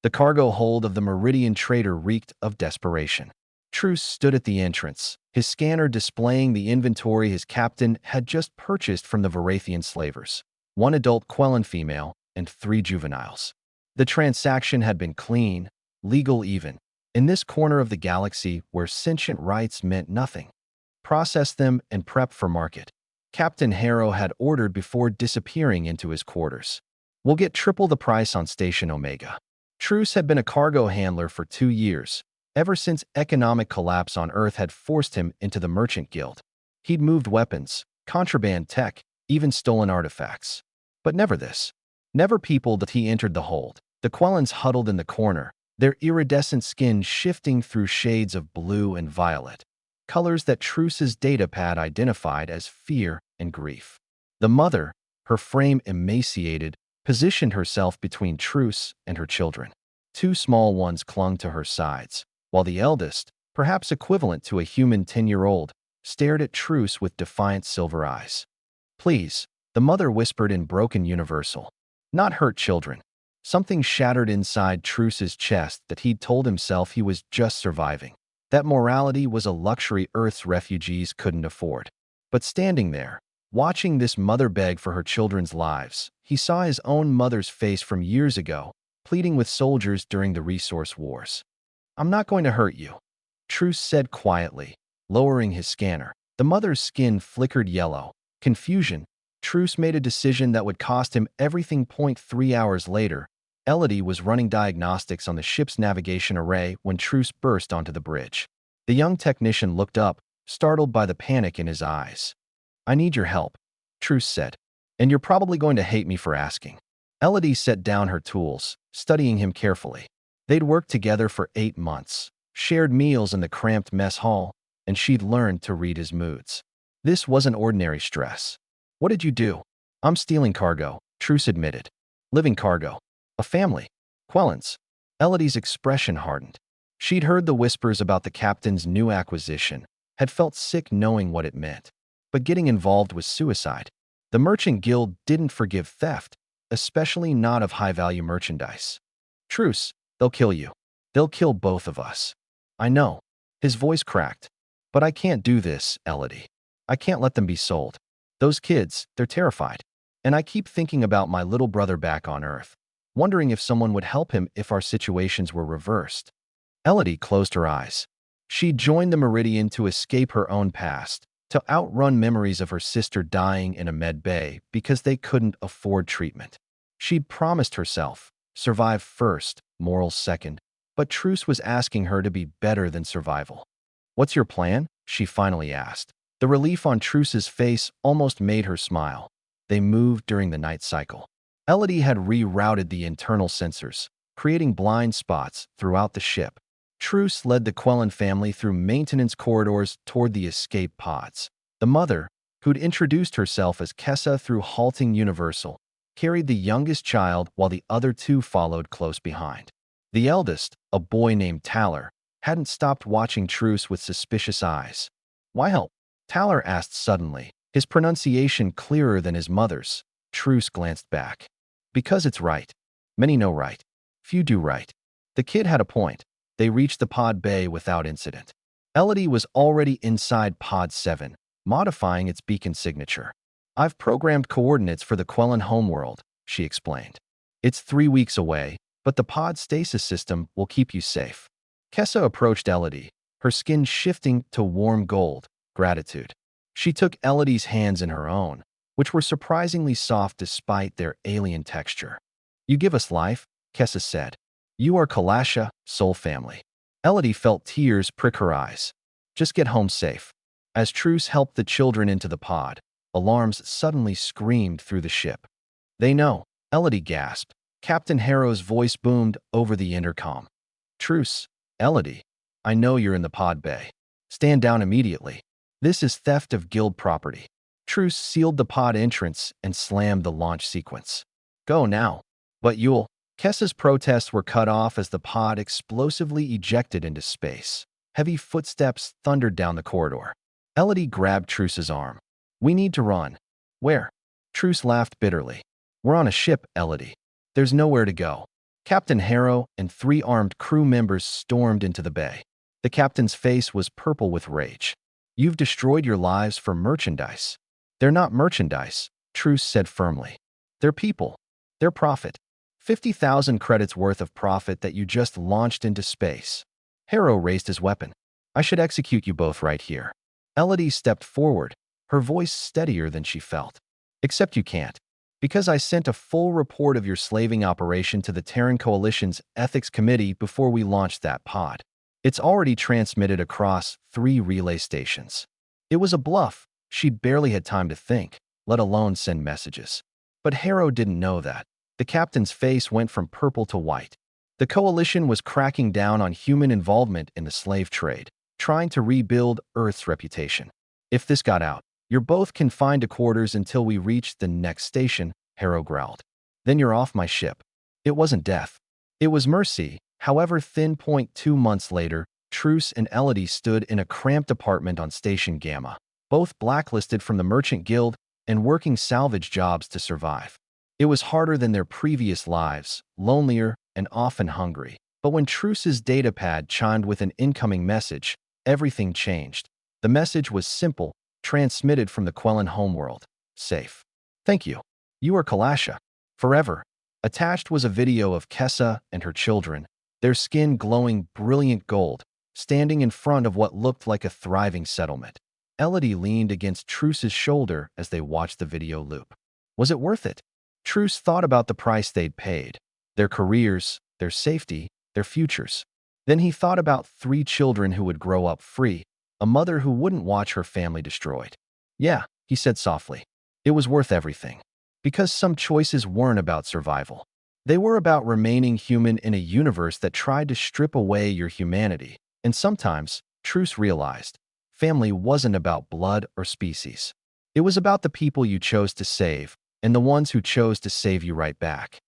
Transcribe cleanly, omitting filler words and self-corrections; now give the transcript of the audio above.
The cargo hold of the Meridian trader reeked of desperation. Truce stood at the entrance, his scanner displaying the inventory his captain had just purchased from the Varathian slavers. 1 adult Quellan female and 3 juveniles. The transaction had been clean, legal even, in this corner of the galaxy where sentient rights meant nothing. Process them and prep for market. Captain Harrow had ordered before disappearing into his quarters. We'll get triple the price on Station Omega. Truce had been a cargo handler for 2 years, ever since economic collapse on Earth had forced him into the Merchant Guild. He'd moved weapons, contraband tech, even stolen artifacts. But never this. Never people that he entered the hold. The Quellans huddled in the corner, their iridescent skin shifting through shades of blue and violet, colors that Truce's datapad identified as fear and grief. The mother, her frame emaciated, positioned herself between Truce and her children. 2 small ones clung to her sides, while the eldest, perhaps equivalent to a human 10-year-old, stared at Truce with defiant silver eyes. "Please," the mother whispered in broken universal. "Not hurt children." Something shattered inside Truce's chest that he'd told himself he was just surviving. That morality was a luxury Earth's refugees couldn't afford. But standing there, watching this mother beg for her children's lives, he saw his own mother's face from years ago, pleading with soldiers during the resource wars. "I'm not going to hurt you," Truce said quietly, lowering his scanner. The mother's skin flickered yellow. Confusion. Truce made a decision that would cost him everything. 3 hours later, Elodie was running diagnostics on the ship's navigation array when Truce burst onto the bridge. The young technician looked up, startled by the panic in his eyes. "I need your help," Truce said. "And you're probably going to hate me for asking." Elodie set down her tools, studying him carefully. They'd worked together for 8 months, shared meals in the cramped mess hall, and she'd learned to read his moods. This wasn't ordinary stress. "What did you do?" "I'm stealing cargo," Truce admitted. "Living cargo. A family. Quellans." Elodie's expression hardened. She'd heard the whispers about the captain's new acquisition, had felt sick knowing what it meant. But getting involved was suicide. The Merchant Guild didn't forgive theft, especially not of high-value merchandise. "Truce, they'll kill you. They'll kill both of us." "I know." His voice cracked. "But I can't do this, Elodie. I can't let them be sold. Those kids, they're terrified. And I keep thinking about my little brother back on Earth, wondering if someone would help him if our situations were reversed." Elodie closed her eyes. She'd joined the Meridian to escape her own past, to outrun memories of her sister dying in a med bay because they couldn't afford treatment. She'd promised herself, survive first, morals second, but Truce was asking her to be better than survival. "What's your plan?" she finally asked. The relief on Truce's face almost made her smile. They moved during the night cycle. Elodie had rerouted the internal sensors, creating blind spots throughout the ship. Truce led the Quellan family through maintenance corridors toward the escape pods. The mother, who'd introduced herself as Kessa through halting Universal, carried the youngest child while the other 2 followed close behind. The eldest, a boy named Taller, hadn't stopped watching Truce with suspicious eyes. "Why help?" Taller asked suddenly, his pronunciation clearer than his mother's. Truce glanced back. "Because it's right. Many know right. Few do right." The kid had a point. They reached the pod bay without incident. Elodie was already inside Pod 7, modifying its beacon signature. "I've programmed coordinates for the Quellan homeworld," she explained. "It's 3 weeks away, but the pod stasis system will keep you safe." Kessa approached Elodie, her skin shifting to warm gold. Gratitude. She took Elodie's hands in her own, which were surprisingly soft despite their alien texture. "You give us life," Kessa said. "You are Kalasha, soul family." Elodie felt tears prick her eyes. "Just get home safe." As Truce helped the children into the pod, alarms suddenly screamed through the ship. "They know," Elodie gasped. Captain Harrow's voice boomed over the intercom. "Truce, Elodie, I know you're in the pod bay. Stand down immediately. This is theft of guild property." Truce sealed the pod entrance and slammed the launch sequence. "Go now." "But you'll—" Kessa's protests were cut off as the pod explosively ejected into space. Heavy footsteps thundered down the corridor. Elodie grabbed Truce's arm. "We need to run." "Where?" Truce laughed bitterly. "We're on a ship, Elodie. There's nowhere to go." Captain Harrow and 3 armed crew members stormed into the bay. The captain's face was purple with rage. You've destroyed your lives for merchandise. They're not merchandise, Truce said firmly. They're people. They're profit. 50,000 credits worth of profit that you just launched into space. Harrow raised his weapon. I should execute you both right here. Elodie stepped forward, her voice steadier than she felt. Except you can't. Because I sent a full report of your slaving operation to the Terran Coalition's Ethics Committee before we launched that pod. It's already transmitted across 3 relay stations. It was a bluff. She barely had time to think, let alone send messages. But Harrow didn't know that. The captain's face went from purple to white. The Coalition was cracking down on human involvement in the slave trade, trying to rebuild Earth's reputation. If this got out, you're both confined to quarters until we reach the next station, Harrow growled. Then you're off my ship. It wasn't death. It was mercy, however thin. 2 months later, Truce and Elodie stood in a cramped apartment on Station Gamma, both blacklisted from the Merchant Guild and working salvage jobs to survive. It was harder than their previous lives, lonelier and often hungry. But when Truce's datapad chimed with an incoming message, everything changed. The message was simple, transmitted from the Quellan homeworld. Safe. Thank you. You are Kalasha. Forever. Attached was a video of Kessa and her children, their skin glowing brilliant gold, standing in front of what looked like a thriving settlement. Elodie leaned against Truce's shoulder as they watched the video loop. Was it worth it? Truce thought about the price they'd paid, their careers, their safety, their futures. Then he thought about 3 children who would grow up free, a mother who wouldn't watch her family destroyed. Yeah, he said softly. It was worth everything. Because some choices weren't about survival. They were about remaining human in a universe that tried to strip away your humanity. And sometimes, Truce realized, family wasn't about blood or species. It was about the people you chose to save, and the ones who chose to save you right back.